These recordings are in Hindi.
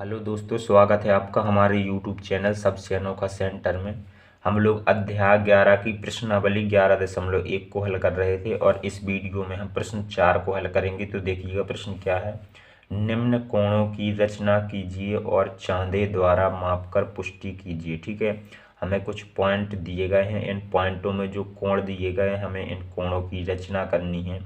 हेलो दोस्तों, स्वागत है आपका हमारे यूट्यूब चैनल सबसे अनोखा सेंटर में। हम लोग अध्याय 11 की प्रश्नावली 11.1 को हल कर रहे थे और इस वीडियो में हम प्रश्न 4 को हल करेंगे। तो देखिएगा प्रश्न क्या है। निम्न कोणों की रचना कीजिए और चांदे द्वारा मापकर पुष्टि कीजिए। ठीक है, हमें कुछ पॉइंट दिए गए हैं, इन पॉइंटों में जो कोण दिए गए हैं हमें इन कोणों की रचना करनी है।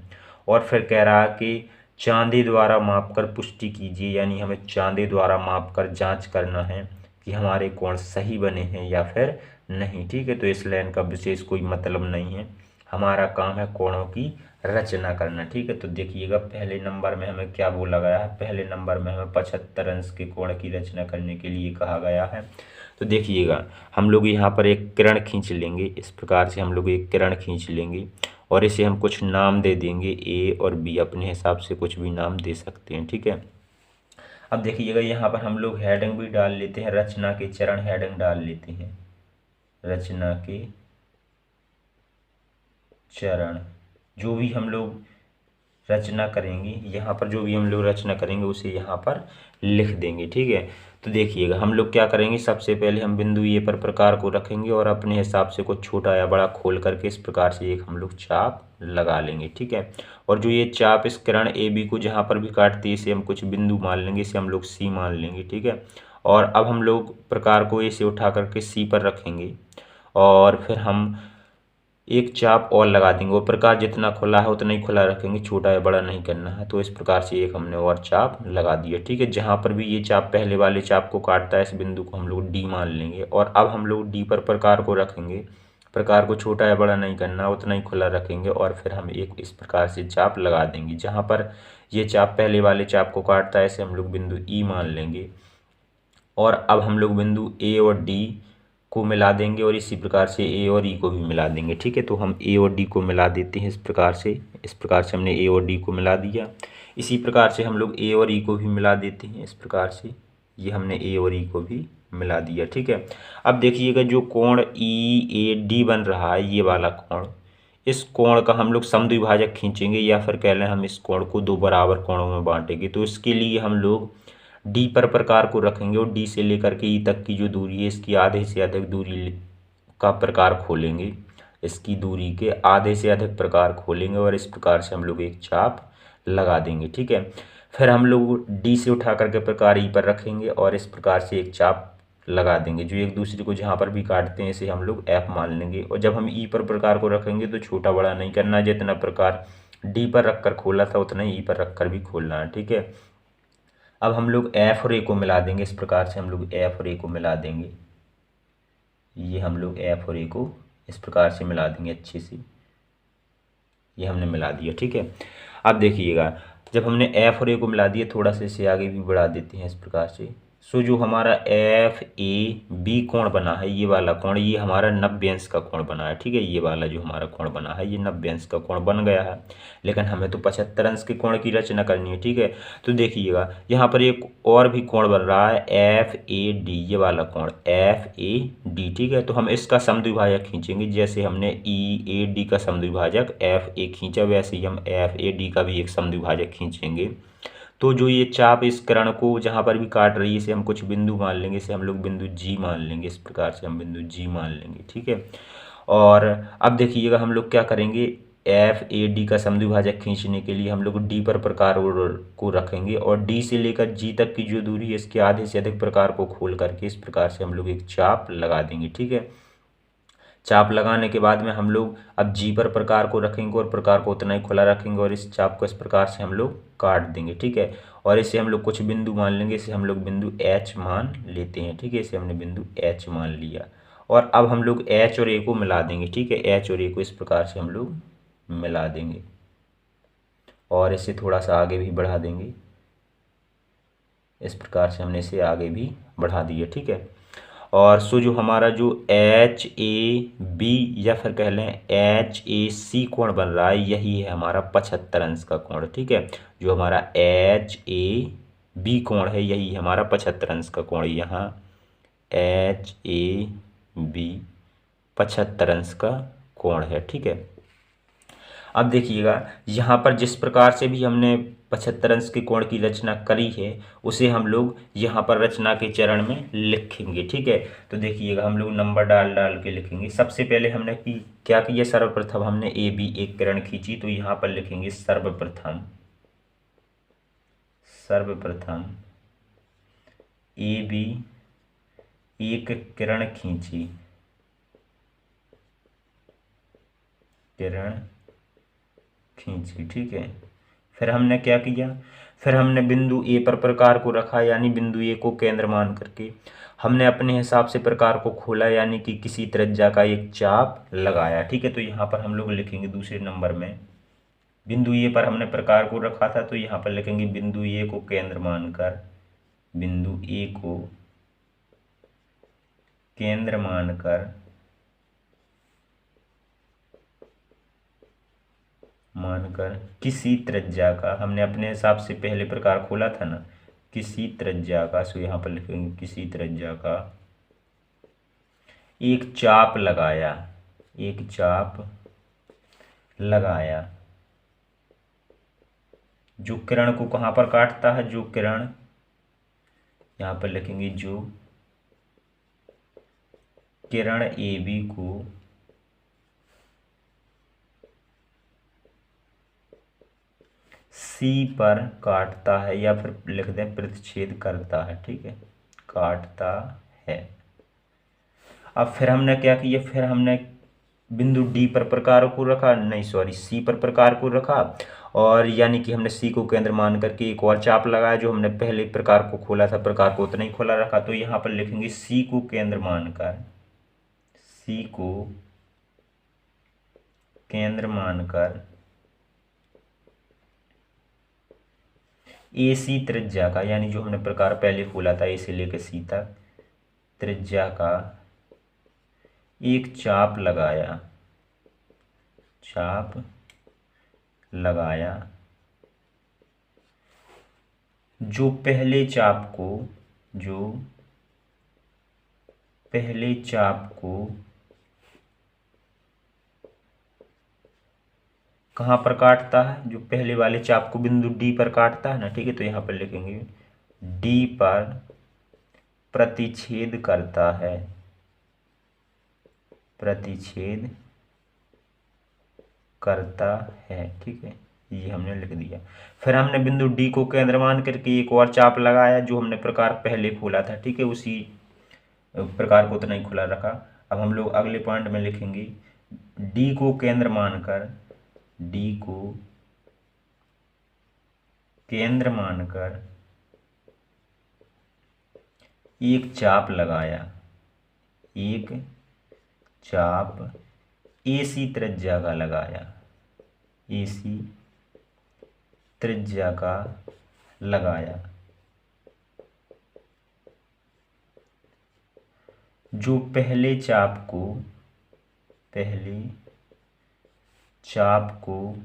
और फिर कह रहा है कि चांदे द्वारा मापकर पुष्टि कीजिए, यानी हमें चांदे द्वारा मापकर जांच करना है कि हमारे कोण सही बने हैं या फिर नहीं। ठीक है, तो इस लाइन का विशेष कोई मतलब नहीं है, हमारा काम है कोणों की रचना करना। ठीक है, तो देखिएगा पहले नंबर में हमें क्या बोला गया है। पहले नंबर में हमें 75 अंश के कोण की रचना करने के लिए कहा गया है। तो देखिएगा हम लोग यहाँ पर एक किरण खींच लेंगे, इस प्रकार से हम लोग एक किरण खींच लेंगे और इसे हम कुछ नाम दे देंगे, ए और बी, अपने हिसाब से कुछ भी नाम दे सकते हैं। ठीक है, अब देखिएगा यहाँ पर हम लोग हेडिंग भी डाल लेते हैं, रचना के चरण हेडिंग डाल लेते हैं। रचना के चरण, जो भी हम लोग रचना करेंगे, यहाँ पर जो भी हम लोग रचना करेंगे उसे यहाँ पर लिख देंगे। ठीक है, तो देखिएगा हम लोग क्या करेंगे, सबसे पहले हम बिंदु ए पर प्रकार को रखेंगे और अपने हिसाब से कुछ छोटा या बड़ा खोल करके इस प्रकार से एक हम लोग चाप लगा लेंगे। ठीक है, और जो ये चाप इस किरण ए बी को जहाँ पर भी काटती है इसे हम कुछ बिंदु मान लेंगे, इसे हम लोग सी मान लेंगे। ठीक है, और अब हम लोग प्रकार को ए से उठा करके सी पर रखेंगे और फिर हम एक चाप और लगा देंगे। वो प्रकार जितना खुला है उतना ही खुला रखेंगे, छोटा या बड़ा नहीं करना है। तो इस प्रकार से एक हमने और चाप लगा दिया। ठीक है, जहाँ पर भी ये चाप पहले वाले चाप को काटता है इस बिंदु को हम लोग डी मान लेंगे और अब हम लोग डी पर प्रकार को रखेंगे। प्रकार को छोटा या बड़ा नहीं करना, उतना ही खुला रखेंगे और फिर हम एक इस प्रकार से चाप लगा देंगे। जहाँ पर ये चाप पहले वाले चाप को काटता है इसे हम लोग बिंदु ई मान लेंगे और अब हम लोग बिंदु ए और डी को मिला देंगे और इसी प्रकार से ए और ई को भी मिला देंगे। ठीक है, तो हम ए और डी को मिला देते हैं इस प्रकार से हमने ए और डी को मिला दिया। इसी प्रकार से हम लोग ए और ई को भी मिला देते हैं इस प्रकार से, ये हमने ए और ई को भी मिला दिया। ठीक है, अब देखिएगा जो कोण ई ए डी बन रहा है, ये वाला कोण, इस कोण का हम लोग समद्विभाजक खींचेंगे या फिर कह लें हम इस कोण को दो बराबर कोणों में बांटेंगे। तो इसके लिए हम लोग डी पर प्रकार को रखेंगे और डी से लेकर के ई तक की जो दूरी है इसकी आधे से अधिक दूरी का प्रकार खोलेंगे, इसकी दूरी के आधे से अधिक प्रकार खोलेंगे और इस प्रकार से हम लोग एक चाप लगा देंगे। ठीक है, फिर हम लोग डी से उठा करके प्रकार ई पर रखेंगे और इस प्रकार से एक चाप लगा देंगे। जो एक दूसरे को जहाँ पर भी काटते हैं इसे हम लोग एफ मान लेंगे और जब हम ई पर प्रकार को रखेंगे तो छोटा बड़ा नहीं करना, जितना प्रकार डी पर रखकर खोला था उतना ही ई पर रखकर भी खोलना है। ठीक है, अब हम लोग एफ और ए को मिला देंगे, इस प्रकार से हम लोग एफ और ए को मिला देंगे। ये हम लोग एफ और ए को इस प्रकार से मिला देंगे अच्छे से, ये हमने मिला दिया। ठीक है, अब देखिएगा जब हमने एफ और ए को मिला दिया, थोड़ा सा इसे आगे भी बढ़ा देते हैं इस प्रकार से। सो जो हमारा एफ ए बी कोण बना है, ये वाला कोण, ये हमारा 90 अंश का कोण बना है। ठीक है, ये वाला जो हमारा कोण बना है ये 90 अंश का कोण बन गया है, लेकिन हमें तो 75 अंश के कोण की रचना करनी है। ठीक है, तो देखिएगा यहाँ पर एक और भी कोण बन रहा है एफ ए डी, ये वाला कोण एफ ए डी। ठीक है, तो हम इसका समद्विभाजक खींचेंगे, जैसे हमने ई ए डी का समद्विभाजक एफ ए खींचा वैसे ही हम एफ ए डी का भी एक समद्विभाजक खींचेंगे। तो जो ये चाप इस किरण को जहाँ पर भी काट रही है इसे हम कुछ बिंदु मान लेंगे, इसे हम लोग बिंदु जी मान लेंगे, इस प्रकार से हम बिंदु जी मान लेंगे। ठीक है, और अब देखिएगा हम लोग क्या करेंगे, एफ ए डी का समद्विभाजक खींचने के लिए हम लोग डी पर प्रकार को रखेंगे और डी से लेकर जी तक की जो दूरी है इसके आधे से अधिक प्रकार को खोल करके इस प्रकार से हम लोग एक चाप लगा देंगे। ठीक है, चाप लगाने के बाद में हम लोग अब जी पर प्रकार को रखेंगे और प्रकार को उतना ही खुला रखेंगे और इस चाप को इस प्रकार से हम लोग काट देंगे। ठीक है, और इसे हम लोग कुछ बिंदु मान लेंगे, इसे हम लोग बिंदु एच मान लेते हैं। ठीक है, इसे हमने बिंदु एच मान लिया और अब हम लोग एच और ए को मिला देंगे। ठीक है, एच और ए को इस प्रकार से हम लोग मिला देंगे और इसे थोड़ा सा आगे भी बढ़ा देंगे, इस प्रकार से हमने इसे आगे भी बढ़ा दिया। ठीक है, और सो जो हमारा जो एच ए बी या फिर कह लें एच ए सी कोण बन रहा है यही है हमारा 75 अंश का कोण। ठीक है, जो हमारा एच ए बी कोण है यही हमारा 75 अंश का कोण, यहाँ एच ए बी 75 अंश का कोण है। ठीक है, अब देखिएगा यहाँ पर जिस प्रकार से भी हमने 75 अंश के कोण की रचना करी है उसे हम लोग यहाँ पर रचना के चरण में लिखेंगे। ठीक है, तो देखिएगा हम लोग नंबर डाल डाल के लिखेंगे। सबसे पहले हमने क्या किया, सर्वप्रथम हमने ए बी एक किरण खींची, तो यहाँ पर लिखेंगे सर्वप्रथम ए बी एक किरण खींची, ठीक है। फिर हमने क्या किया, फिर हमने बिंदु ए पर प्रकार को रखा, यानी बिंदु ए को केंद्र मान करके हमने अपने हिसाब से प्रकार को खोला, यानी कि किसी त्रिज्या का एक चाप लगाया। ठीक है, तो यहाँ पर हम लोग लिखेंगे दूसरे नंबर में बिंदु ए पर हमने प्रकार को रखा था, तो यहाँ पर लिखेंगे बिंदु ए को केंद्र मानकर, बिंदु ए को केंद्र मानकर किसी त्रिज्या का, हमने अपने हिसाब से पहले प्रकार खोला था ना, किसी त्रिज्या का, सो यहाँ पर लिखेंगे किसी त्रिज्या का एक चाप लगाया, जो किरण को कहाँ पर काटता है, जो किरण, यहाँ पर लिखेंगे जो किरण ए बी को सी पर काटता है, या फिर लिख दें प्रतिच्छेद करता है। ठीक है, काटता है। अब फिर हमने क्या किया, फिर हमने बिंदु डी पर प्रकार को रखा, नहीं सॉरी सी पर प्रकार को रखा, और यानी कि हमने सी को केंद्र मान करके एक और चाप लगाया, जो हमने पहले प्रकार को खोला था, प्रकार को उतना ही खोला रखा, तो यहाँ पर लिखेंगे सी को केंद्र मानकर ए सी त्रिज्या का, यानी जो हमने प्रकार पहले खोला था ए से लेकर सी तक, त्रिज्या का एक चाप लगाया, जो पहले चाप को कहाँ पर काटता है, जो पहले वाले चाप को बिंदु डी पर काटता है ना। ठीक है, तो यहाँ पर लिखेंगे डी पर प्रतिच्छेद करता है, ठीक है, ये हमने लिख दिया। फिर हमने बिंदु डी को केंद्र मान करके एक और चाप लगाया, जो हमने प्रकार पहले खोला था। ठीक है, उसी प्रकार को उतना ही खुला रखा। अब हम लोग अगले पॉइंट में लिखेंगे डी को केंद्र मानकर एक चाप लगाया, एक चाप एसी त्रिज्या का लगाया, जो पहले चाप को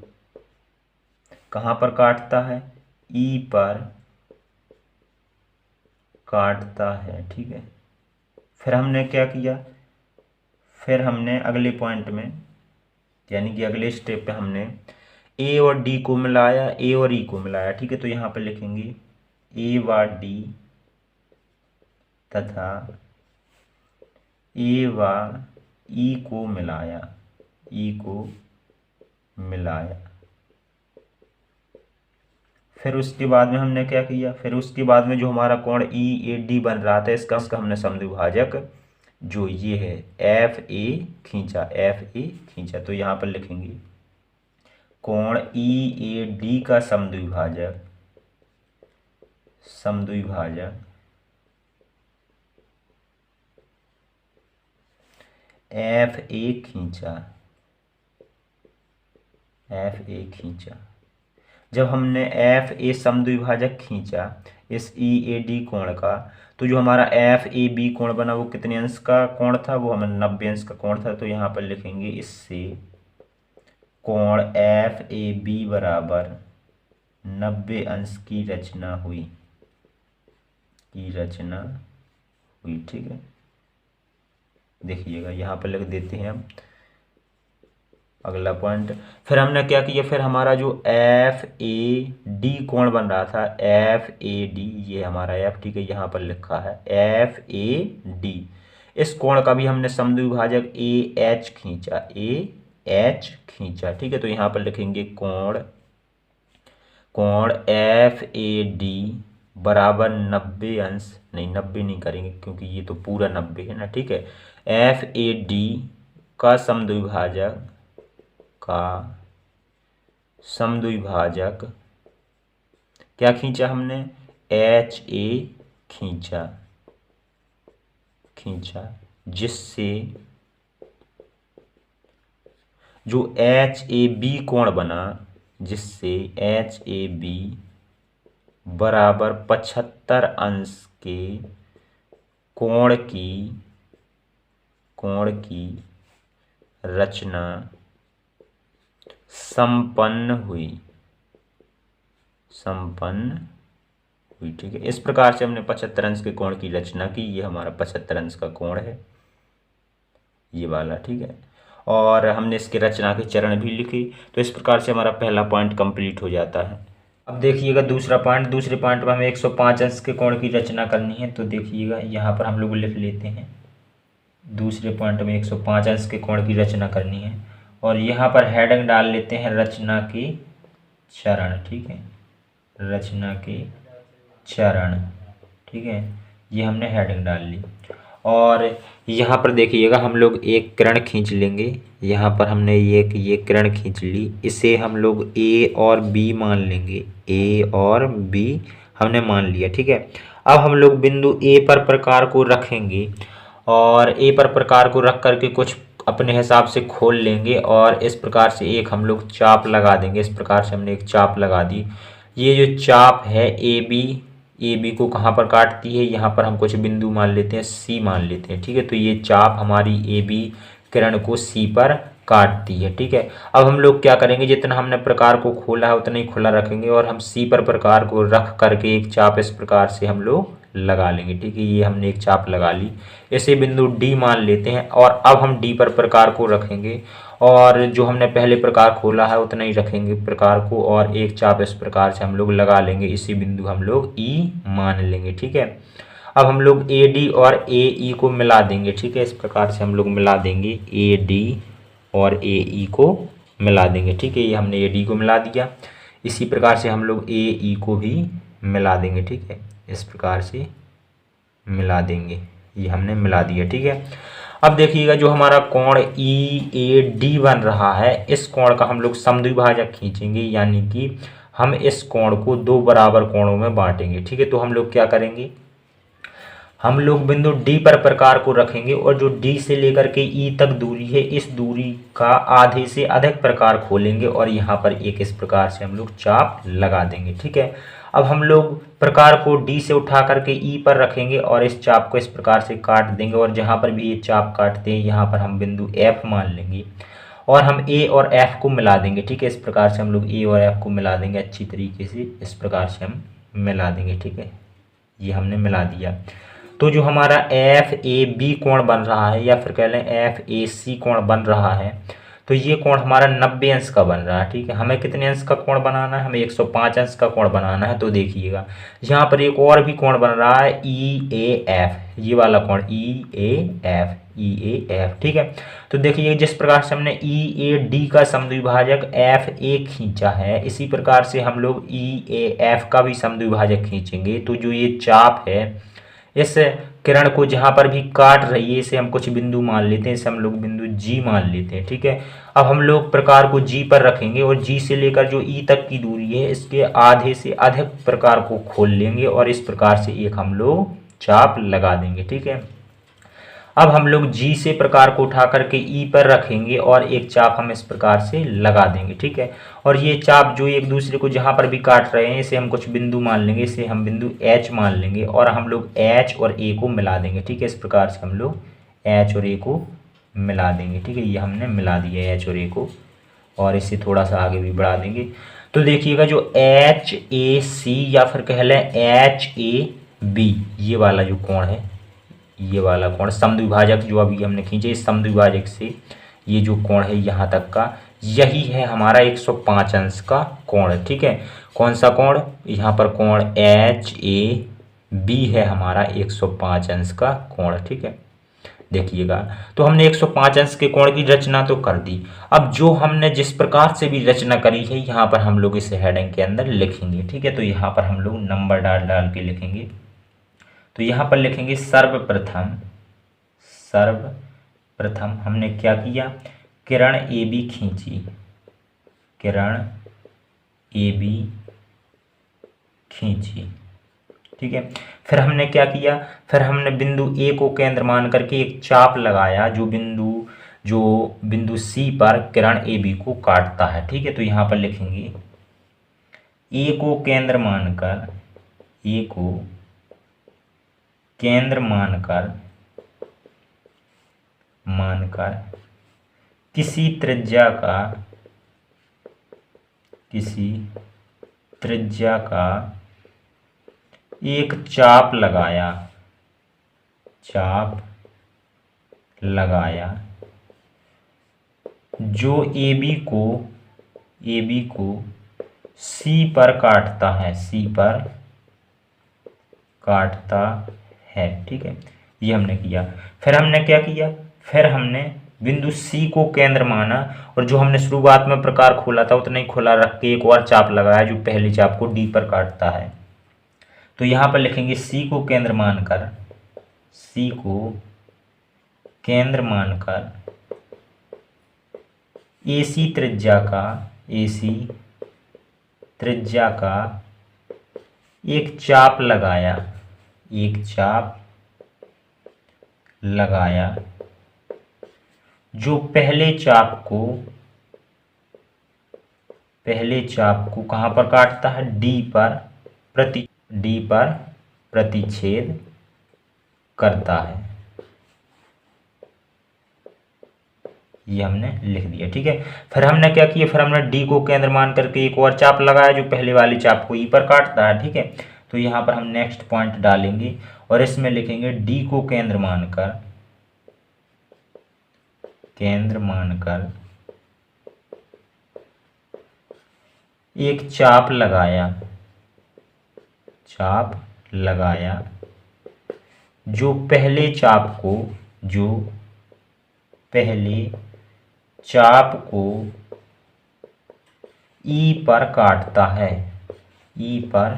कहाँ पर काटता है, ई पर काटता है। ठीक है, फिर हमने क्या किया, फिर हमने अगले पॉइंट में, यानी कि अगले स्टेप पे हमने ए और डी को मिलाया, ए और ई को मिलाया। ठीक है, तो यहाँ पर लिखेंगे ए व डी तथा ए व ई को मिलाया, फिर उसके बाद में हमने क्या किया, फिर उसके बाद में जो हमारा कोण ई ए डी बन रहा था, इसका हमने समद्विभाजक जो ये है एफ ए खींचा, तो यहाँ पर लिखेंगे कोण ई ए डी का समद्विभाजक एफ ए खींचा। जब हमने एफ ए समद्विभाजक खींचा इस ई ए डी कोण का, तो जो हमारा एफ ए बी कोण बना वो कितने अंश का कोण था, वो हमें 90 अंश का कोण था। तो यहाँ पर लिखेंगे इससे कोण एफ ए बी बराबर 90 अंश की रचना हुई। ठीक है, देखिएगा यहाँ पर लिख देते हैं हम अगला पॉइंट, फिर हमने क्या किया, फिर हमारा जो एफ ए डी कोण बन रहा था, एफ ए डी, ये हमारा एफ, ठीक है, यहाँ पर लिखा है एफ ए डी, इस कोण का भी हमने समद्विभाजक ए एच खींचा, ए एच खींचा, ठीक है। तो यहाँ पर लिखेंगे कोण एफ ए डी बराबर 90 अंश, नहीं 90 नहीं करेंगे क्योंकि ये तो पूरा 90 है ना, ठीक है। एफ ए डी का समद्विभाजक क्या खींचा हमने, एच ए खींचा, जिससे जो एच ए बी कोण बना, जिससे एच ए बी बराबर 75 अंश के कोण की रचना संपन्न हुई, ठीक है। इस प्रकार से हमने 75 अंश के कोण की रचना की, ये हमारा 75 अंश का कोण है, ये वाला, ठीक है। और हमने इसके रचना के चरण भी लिखे। तो इस प्रकार से हमारा पहला पॉइंट कंप्लीट हो जाता है। अब देखिएगा दूसरे पॉइंट में हमें 105 अंश के कोण की रचना करनी है। तो देखिएगा यहाँ पर हम लोग लिख लेते हैं, दूसरे पॉइंट में 105 अंश के कोण की रचना करनी है, और यहाँ पर हेडिंग डाल लेते हैं रचना के चरण, ठीक है, रचना के चरण, ठीक है, ये हमने हेडिंग डाल ली। और यहाँ पर देखिएगा हम लोग एक किरण खींच लेंगे, यहाँ पर हमने ये किरण खींच ली, इसे हम लोग ए और बी मान लेंगे, ए और बी हमने मान लिया, ठीक है। अब हम लोग बिंदु ए पर प्रकार को रखेंगे, और ए पर प्रकार को रख करके कुछ अपने हिसाब से खोल लेंगे, और इस प्रकार से एक हम लोग चाप लगा देंगे। इस प्रकार से हमने एक चाप लगा दी। ये जो चाप है ए बी को कहाँ पर काटती है, यहाँ पर हम कुछ बिंदु मान लेते हैं, सी मान लेते हैं, ठीक है। तो ये चाप हमारी ए बी किरण को सी पर काटती है, ठीक है। अब हम लोग क्या करेंगे, जितना हमने प्रकार को खोला है उतना ही खुला रखेंगे, और हम सी पर प्रकार को रख करके एक चाप इस प्रकार से हम लोग लगा लेंगे, ठीक है। ये हमने एक चाप लगा ली, इसे बिंदु डी मान लेते हैं, और अब हम डी पर प्रकार को रखेंगे, और जो हमने पहले प्रकार खोला है उतना ही रखेंगे प्रकार को, और एक चाप इस प्रकार से हम लोग लगा लेंगे, इसी बिंदु हम लोग ई मान लेंगे, ठीक है। अब हम लोग ए डी और ए ई को मिला देंगे, ठीक है। इस प्रकार से हम लोग मिला देंगे, ए डी और ए ई को मिला देंगे, ठीक है। ये हमने ए डी को मिला दिया, इसी प्रकार से हम लोग ए ई को भी मिला देंगे, ठीक है। इस प्रकार से मिला देंगे, ये हमने मिला दिया, ठीक है। अब देखिएगा जो हमारा कोण ई ए डी बन रहा है, इस कोण का हम लोग समद्विभाजक खींचेंगे, यानी कि हम इस कोण को दो बराबर कोणों में बांटेंगे, ठीक है। तो हम लोग क्या करेंगे, हम लोग बिंदु डी पर प्रकार को रखेंगे, और जो डी से लेकर के ई तक दूरी है, इस दूरी का आधे से अधिक प्रकार खोलेंगे, और यहाँ पर एक इस प्रकार से हम लोग चाप लगा देंगे, ठीक है। अब हम लोग प्रकार को डी से उठा करके ई पर रखेंगे, और इस चाप को इस प्रकार से काट देंगे, और जहाँ पर भी ये चाप काटते हैं यहाँ पर हम बिंदु एफ मान लेंगे, और हम ए और एफ को मिला देंगे, ठीक है। इस प्रकार से हम लोग ए और एफ को मिला देंगे अच्छी तरीके से, इस प्रकार से हम मिला देंगे, ठीक है। ये हमने मिला दिया। तो जो हमारा एफ ए बी कोण बन रहा है, या फिर कह लें एफ ए सी कोण बन रहा है, तो ये कोण हमारा 90 अंश का बन रहा है, ठीक है। हमें कितने अंश का कोण बनाना है, हमें 105 अंश का कोण बनाना है। तो देखिएगा यहाँ पर एक और भी कोण बन रहा है, ई ए एफ, ये वाला कोण ई ए एफ, ठीक है। तो देखिए जिस प्रकार से हमने ई ए डी का समद्विभाजक एफ ए खींचा है, इसी प्रकार से हम लोग ई ए एफ का भी समद्विभाजक खींचेंगे। तो जो ये चाप है, इस किरण को जहाँ पर भी काट रही है, इसे हम कुछ बिंदु मान लेते हैं, इसे हम लोग बिंदु जी मान लेते हैं, ठीक है। अब हम लोग प्रकार को जी पर रखेंगे, और जी से लेकर जो ई तक की दूरी है, इसके आधे से अधिक प्रकार को खोल लेंगे, और इस प्रकार से एक हम लोग चाप लगा देंगे, ठीक है। अब हम लोग जी से प्रकार को उठा करके ई पर रखेंगे, और एक चाप हम इस प्रकार से लगा देंगे, ठीक है। और ये चाप जो एक दूसरे को जहाँ पर भी काट रहे हैं, इसे हम कुछ बिंदु मान लेंगे, इसे हम बिंदु एच मान लेंगे, और हम लोग एच और ए को मिला देंगे, ठीक है। इस प्रकार से हम लोग एच और ए को मिला देंगे, ठीक है। ये हमने मिला दिया एच और ए को, और इसे थोड़ा सा आगे भी बढ़ा देंगे। तो देखिएगा जो एच ए सी या फिर कह लें एच ए बी, ये वाला जो कोण है, ये वाला कोण समद्विभाजक जो अभी हमने खींचे, इस समद्विभाजक से ये जो कोण है यहाँ तक का, यही है हमारा 105 अंश का कोण। ठीक है, कौन सा कोण? यहाँ पर कोण HAB है हमारा 105 अंश का कोण। ठीक है, देखिएगा, तो हमने 105 अंश के कोण की रचना तो कर दी। अब जो हमने जिस प्रकार से भी रचना करी है यहाँ पर हम लोग इस हेडिंग के अंदर लिखेंगे। ठीक है, तो यहाँ पर हम लोग नंबर डाल डाल के लिखेंगे। तो यहाँ पर लिखेंगे सर्वप्रथम हमने क्या किया? किरण AB खींची, किरण AB खींची। ठीक है, फिर हमने क्या किया? फिर हमने बिंदु A को केंद्र मान करके एक चाप लगाया जो बिंदु C पर किरण AB को काटता है। ठीक है, तो यहाँ पर लिखेंगे A को केंद्र मानकर किसी त्रिज्या का एक चाप लगाया जो AB को C पर काटता है। ठीक है, ये हमने किया। फिर हमने क्या किया? फिर हमने बिंदु C को केंद्र माना और जो हमने शुरुआत में प्रकार खोला था उतना ही खोला रख के एक और चाप लगाया जो पहली चाप को D पर काटता है। तो यहाँ पर लिखेंगे C को केंद्र मानकर AC त्रिज्या का एक चाप लगाया जो पहले चाप को कहाँ पर काटता है? D पर प्रतिच्छेद करता है। ये हमने लिख दिया। ठीक है, फिर हमने क्या किया? फिर हमने D को केंद्र मान करके एक और चाप लगाया जो पहले वाली चाप को E पर काटता है। ठीक है, तो यहाँ पर हम नेक्स्ट पॉइंट डालेंगे और इसमें लिखेंगे D को केंद्र मानकर एक चाप लगाया जो पहले चाप को E पर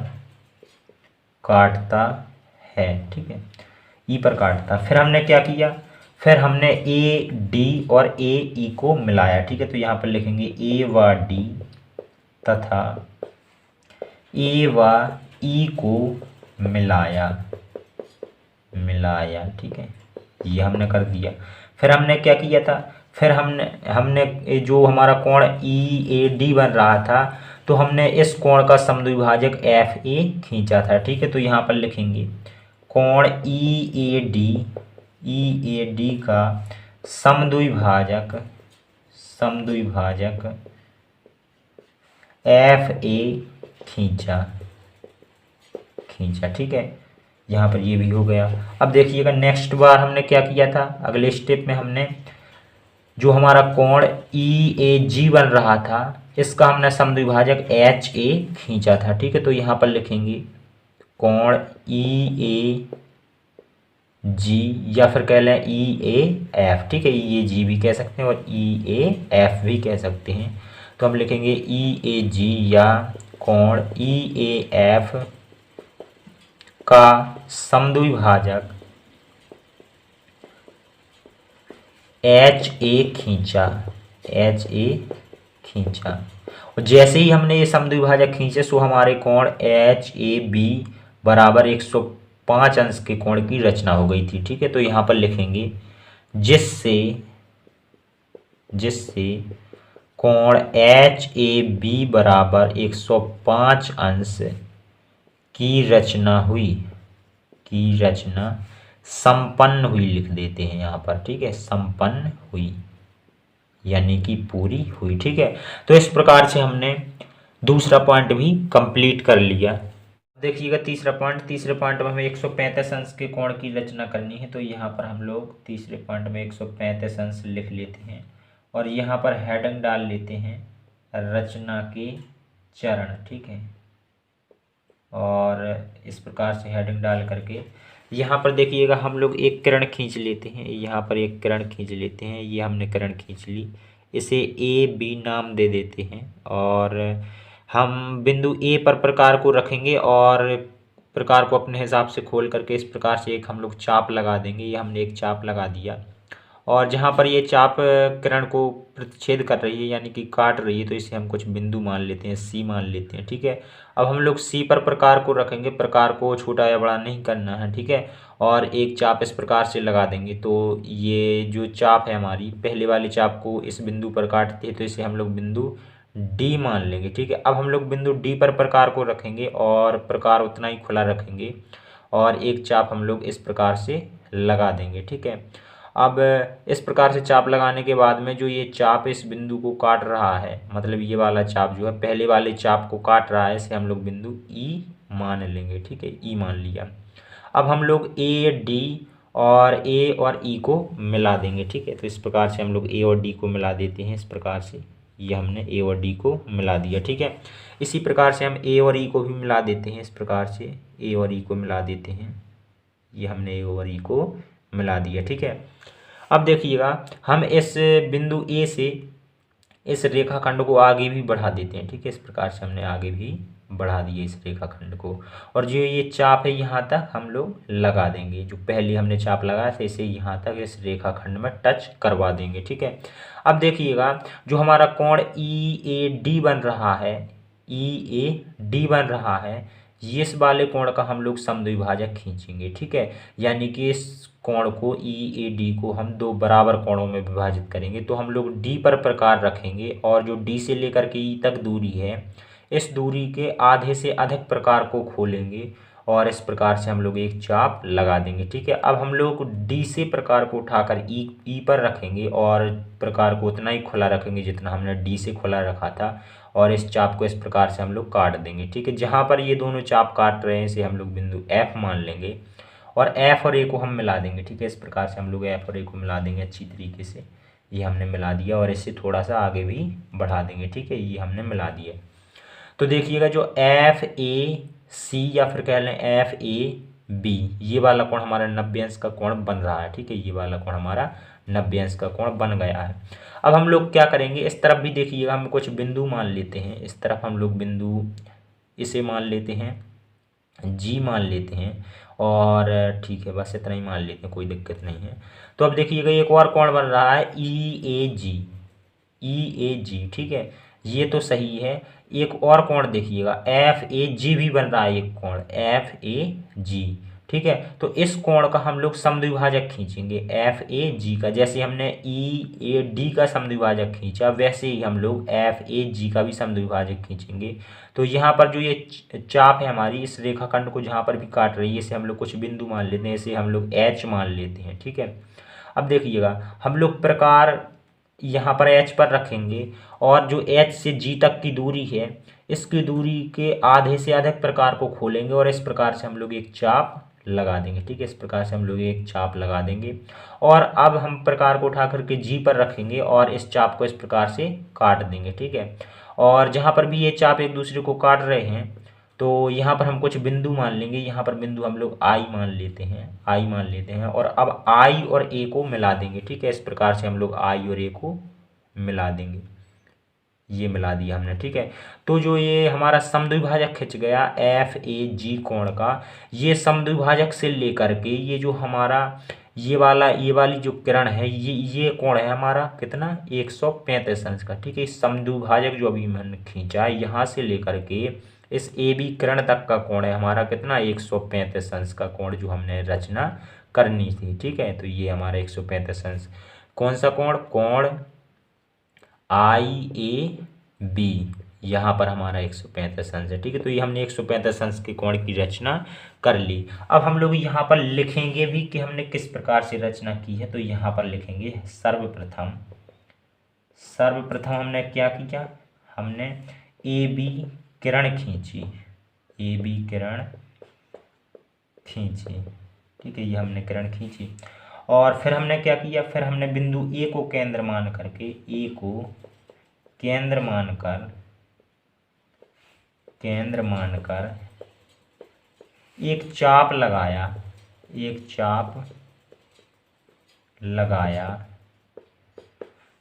काटता है। ठीक है, E पर काटता। फिर हमने क्या किया? फिर हमने AD और AE को मिलाया। ठीक है, तो यहाँ पर लिखेंगे A व D तथा A व E को मिलाया। ठीक है, ये हमने कर दिया। फिर हमने क्या किया था? फिर हमने जो हमारा कोण EAD बन रहा था तो हमने इस कोण का समद्विभाजक FA खींचा था। ठीक है, तो यहाँ पर लिखेंगे कोण EAD का समद्विभाजक FA खींचा। ठीक है, यहाँ पर ये भी हो गया। अब देखिएगा नेक्स्ट बार हमने क्या किया था? अगले स्टेप में हमने जो हमारा कोण EAG बन रहा था इसका हमने समद्विभाजक HA खींचा था। ठीक है, तो यहाँ पर लिखेंगे कोण EAG या फिर कह लें EAF। ठीक है, EAG भी कह सकते हैं और EAF भी कह सकते हैं। तो हम लिखेंगे EAG या कोण EAF का समद्विभाजक HA खींचा। और जैसे ही हमने ये समद्विभाजक खींचे सो हमारे कोण HAB बराबर 105 अंश के कोण की रचना हो गई थी। ठीक है, तो यहाँ पर लिखेंगे जिससे कोण HAB बराबर 105 अंश की रचना संपन्न हुई लिख देते हैं यहाँ पर। ठीक है, संपन्न हुई यानी कि पूरी हुई। ठीक है, तो इस प्रकार से हमने दूसरा पॉइंट भी कंप्लीट कर लिया। देखिएगा तीसरे पॉइंट में हमें 135 अंश के कोण की रचना करनी है। तो यहाँ पर हम लोग तीसरे पॉइंट में 135 अंश लिख लेते हैं और यहाँ पर हेडिंग डाल लेते हैं रचना के चरण, ठीक है। और इस प्रकार से हेडिंग डाल करके यहाँ पर देखिएगा हम लोग एक किरण खींच लेते हैं, यहाँ पर एक किरण खींच लेते हैं, ये हमने किरण खींच ली, इसे ए बी नाम दे देते हैं। और हम बिंदु ए पर प्रकार को रखेंगे और प्रकार को अपने हिसाब से खोल करके इस प्रकार से एक हम लोग चाप लगा देंगे। ये हमने एक चाप लगा दिया और जहाँ पर ये चाप किरण को प्रतिच्छेद कर रही है यानी कि काट रही है, तो इसे हम कुछ बिंदु मान लेते हैं, सी मान लेते हैं, ठीक है। अब हम लोग सी पर प्रकार को रखेंगे, प्रकार को छोटा या बड़ा नहीं करना है, ठीक है। और एक चाप इस प्रकार से लगा देंगे, तो ये जो चाप है हमारी पहले वाली चाप को इस बिंदु पर काटती है, तो इसे हम लोग बिंदु डी मान लेंगे, ठीक है। अब हम लोग बिंदु डी पर प्रकार को रखेंगे और प्रकार उतना ही खुला रखेंगे और एक चाप हम लोग इस प्रकार से लगा देंगे, ठीक है। अब इस प्रकार से चाप लगाने के बाद में जो ये चाप इस बिंदु को काट रहा है, मतलब ये वाला चाप जो है पहले वाले चाप को काट रहा है, इसे हम लोग बिंदु ई मान लेंगे, ठीक है, ई मान लिया। अब हम लोग ए डी और ए और ई को मिला देंगे, ठीक है। तो इस प्रकार से हम लोग ए और डी को मिला देते हैं, इस प्रकार से ये हमने ए और डी को मिला दिया, ठीक है। इसी प्रकार से हम ए और ई को भी मिला देते हैं, इस प्रकार से ए और ई को मिला देते हैं, ये हमने ए और ई को मिला दिया, ठीक है। अब देखिएगा हम इस बिंदु ए से इस रेखाखंड को आगे भी बढ़ा देते हैं, ठीक है। इस प्रकार से हमने आगे भी बढ़ा दिए इस रेखाखंड को और जो ये चाप है यहाँ तक हम लोग लगा देंगे, जो पहले हमने चाप लगाया था इसे यहाँ तक इस रेखाखंड में टच करवा देंगे, ठीक है। अब देखिएगा जो हमारा कोण ई ए डी बन रहा है, ई ए डी बन रहा है, इस वाले कोण का हम लोग समद्विभाजक खींचेंगे, ठीक है। यानी कि इस कोण को ई ए डी को हम दो बराबर कोणों में विभाजित करेंगे, तो हम लोग डी पर प्रकार रखेंगे और जो डी से लेकर के ई तक दूरी है, इस दूरी के आधे से अधिक प्रकार को खोलेंगे और इस प्रकार से हम लोग एक चाप लगा देंगे, ठीक है। अब हम लोग डी से प्रकार को उठाकर ई पर रखेंगे और प्रकार को उतना ही खुला रखेंगे जितना हमने डी से खुला रखा था और इस चाप को इस प्रकार से हम लोग काट देंगे, ठीक है। जहाँ पर ये दोनों चाप काट रहे हैं इसे हम लोग बिंदु एफ मान लेंगे और एफ और ए को हम मिला देंगे, ठीक है। इस प्रकार से हम लोग एफ और ए को मिला देंगे अच्छी तरीके से, ये हमने मिला दिया और इससे थोड़ा सा आगे भी बढ़ा देंगे, ठीक है, ये हमने मिला दिया। तो देखिएगा जो एफ ए सी या फिर कह लें एफ ए बी, ये वाला कोण हमारा 90 अंश का कोण बन रहा है, ठीक है। ये वाला कोण हमारा 90 अंश का कोण बन गया है। अब हम लोग क्या करेंगे, इस तरफ भी देखिएगा हम कुछ बिंदु मान लेते हैं, इस तरफ हम लोग बिंदु इसे मान लेते हैं, जी मान लेते हैं और ठीक है बस इतना ही मान लेते हैं, कोई दिक्कत नहीं है। तो अब देखिएगा एक और कोण बन रहा है ई ए जी, ई ए जी, ठीक है, ये तो सही है। एक और कोण देखिएगा एफ ए जी भी बन रहा है, एक कोण एफ ए जी, ठीक है। तो इस कोण का हम लोग समद्विभाजक खींचेंगे एफ ए जी का, जैसे हमने ई ए डी का समद्विभाजक खींचा वैसे ही हम लोग एफ ए जी का भी समद्विभाजक खींचेंगे। तो यहाँ पर जो ये चाप है हमारी इस रेखाखंड को जहाँ पर भी काट रही है इसे हम लोग कुछ बिंदु मान लेते हैं, इसे हम लोग एच मान लेते हैं, ठीक है। अब देखिएगा हम लोग प्रकार यहाँ पर एच पर रखेंगे और जो एच से जी तक की दूरी है इसकी दूरी के आधे से अधिक प्रकार को खोलेंगे और इस प्रकार से हम लोग एक चाप लगा देंगे, ठीक है। इस प्रकार से हम लोग एक चाप लगा देंगे और अब हम प्रकार को उठा करके जी पर रखेंगे और इस चाप को इस प्रकार से काट देंगे, ठीक है। और जहाँ पर भी ये चाप एक दूसरे को काट रहे हैं तो यहाँ पर हम कुछ बिंदु मान लेंगे, यहाँ पर बिंदु हम लोग आई मान लेते हैं, आई मान लेते हैं और अब आई और ए को मिला देंगे, ठीक है। इस प्रकार से हम लोग आई और ए को मिला देंगे, ये मिला दिया हमने, ठीक है। तो जो ये हमारा समद्विभाजक खिंच गया एफ ए जी कोण का, ये समद्विभाजक से लेकर के ये जो हमारा ये वाली जो किरण है ये कोण है हमारा कितना 135 अंश का, ठीक है। इस समद्विभाजक जो अभी मैंने खींचा यहाँ से लेकर के इस ए बी किरण तक का कोण है हमारा कितना 135 अंश का कोण जो हमने रचना करनी थी, ठीक है। तो ये हमारा 135 अंश कौन सा कोण, कोण आई ए बी, यहाँ पर हमारा 135 अंश है, ठीक है। तो ये हमने 135 अंश के कोण की रचना कर ली। अब हम लोग यहाँ पर लिखेंगे भी कि हमने किस प्रकार से रचना की है, तो यहाँ पर लिखेंगे सर्वप्रथम हमने क्या किया, हमने ए बी किरण खींची, ए बी किरण खींची, ठीक है, ये हमने किरण खींची और फिर हमने क्या किया, फिर हमने बिंदु ए को केंद्र मान करके, ए को केंद्र मानकर एक चाप लगाया,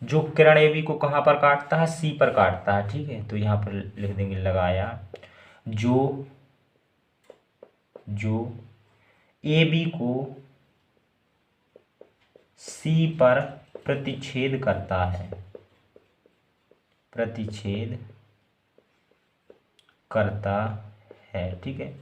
जो किरण AB को कहाँ पर काटता है, C पर काटता है। ठीक है, तो यहाँ पर लिख देंगे लगाया, जो AB को C पर प्रतिच्छेद करता है। ठीक है,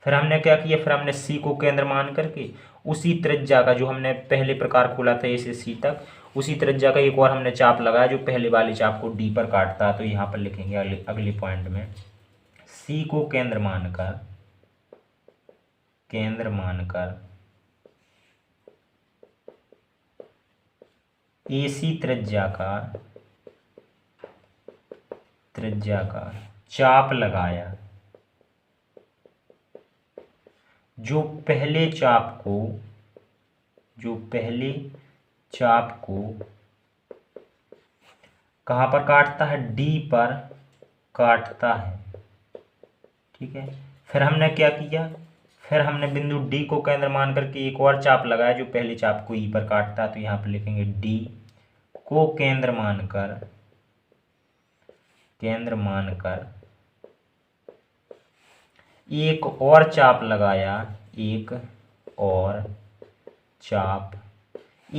फिर हमने क्या किया, फिर हमने C को केंद्र मान करके उसी त्रिज्या का, जो हमने पहले प्रकार खोला था A से C तक, उसी त्रिज्या का एक और हमने चाप लगाया जो पहले वाले चाप को D पर काटता है। तो यहाँ पर लिखेंगे अगले पॉइंट में, C को केंद्र मानकर AC त्रिज्या का चाप लगाया, जो पहले चाप को कहाँ पर काटता है, D पर काटता है। ठीक है, फिर हमने क्या किया, फिर हमने बिंदु D को केंद्र मान करके एक और चाप लगाया जो पहले चाप को E पर काटता है। तो यहाँ पर लिखेंगे D को केंद्र मानकर एक और चाप लगाया,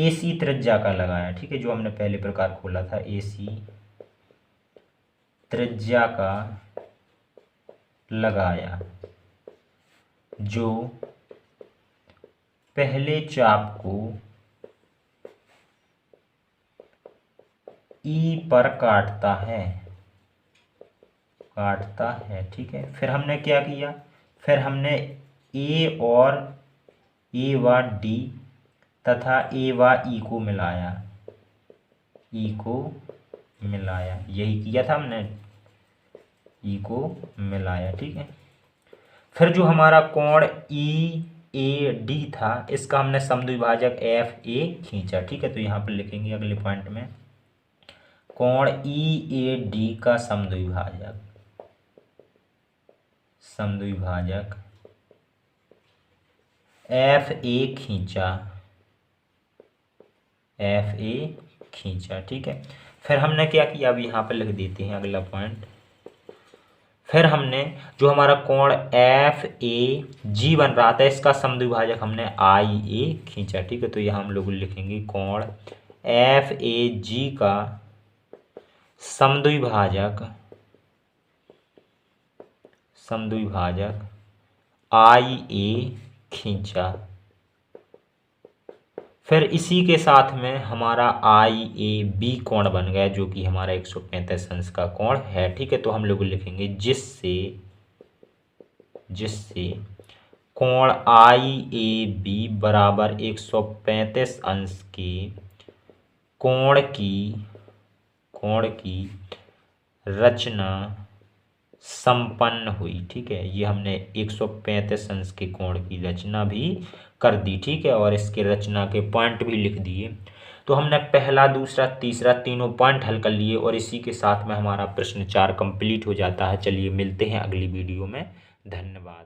AC त्रिज्या का लगाया। ठीक है, जो हमने पहले प्रकार खोला था, AC त्रिज्या का लगाया, जो पहले चाप को E पर काटता है। ठीक है, फिर हमने क्या किया, फिर हमने A व D तथा A व E को मिलाया, यही किया था हमने, E को मिलाया। ठीक है, फिर जो हमारा कोण EAD था, इसका हमने समद्विभाजक FA खींचा। ठीक है, तो यहाँ पर लिखेंगे अगले पॉइंट में, कोण EAD का समद्विभाजक FA खींचा। ठीक है, फिर हमने क्या किया, अब यहाँ पर लिख देते हैं अगला पॉइंट, फिर हमने जो हमारा कोण FAG बन रहा था, इसका समद्विभाजक हमने IA खींचा। ठीक है, तो यहाँ हम लोग लिखेंगे कोण FAG का समद्विभाजक IA खींचा। फिर इसी के साथ में हमारा IAB कोण बन गया, जो कि हमारा 135 अंश का कोण है। ठीक है, तो हम लोग लिखेंगे जिससे कोण IAB बराबर 135 अंश के कोण की रचना संपन्न हुई। ठीक है, ये हमने 135 अंश के कोण की रचना भी कर दी। ठीक है, और इसके रचना के पॉइंट भी लिख दिए। तो हमने पहला, दूसरा, तीसरा तीनों पॉइंट हल कर लिए और इसी के साथ में हमारा प्रश्न 4 कंप्लीट हो जाता है। चलिए मिलते हैं अगली वीडियो में, धन्यवाद।